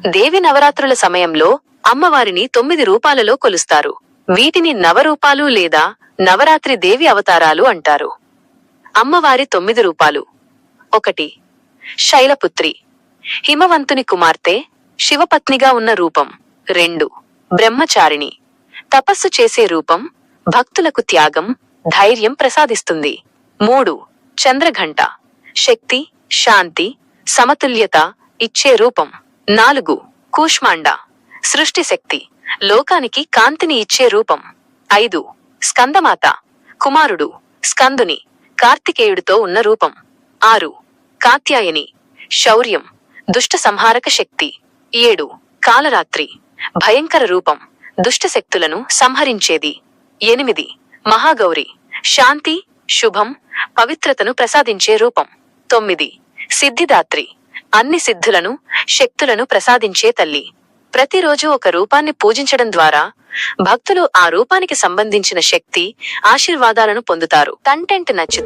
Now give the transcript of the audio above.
దేవి నవరాత్రుల సమయంలో అమ్మవారిని 9 రూపాలలో కొలుస్తారు. వీటిని నవరూపాలు లేదా నవరాత్రి దేవి అవతారాలు అంటారు. అమ్మవారి 9 రూపాలు: 1. శైలపుత్రి, హిమవంతుని కుమార్తె, శివపత్నిగా ఉన్న రూపం. 2. బ్రహ్మచారిణి, తపస్సు చేసే రూపం, భక్తులకు త్యాగం, ధైర్యం ప్రసాదిస్తుంది. 3. చంద్రఘంట, శక్తి, శాంతి, సమతుల్యత ఇచ్చే రూపం. 4. కూష్మాండ, సృష్టి శక్తి, లోకానికి కాంతిని ఇచ్చే రూపం. 5. స్కందమాత, కుమారుడు స్కందుని, కార్తికేయుడితో ఉన్న రూపం. 6. కాత్యాయని, శౌర్యం, దుష్ట సంహారక శక్తి. 7. కాలరాత్రి, భయంకర రూపం, దుష్ట శక్తులను సంహరించేది. 8. మహాగౌరి, శాంతి, శుభం, పవిత్రతను ప్రసాదించే రూపం. 9. సిద్ధిదాత్రి, అన్ని సిద్ధులను, శక్తులను ప్రసాదించే తల్లి. ప్రతిరోజు ఒక రూపాన్ని పూజించడం ద్వారా భక్తులు ఆ రూపానికి సంబంధించిన శక్తి, ఆశీర్వాదాలను పొందుతారు. కంటెంట్ నచ్చితే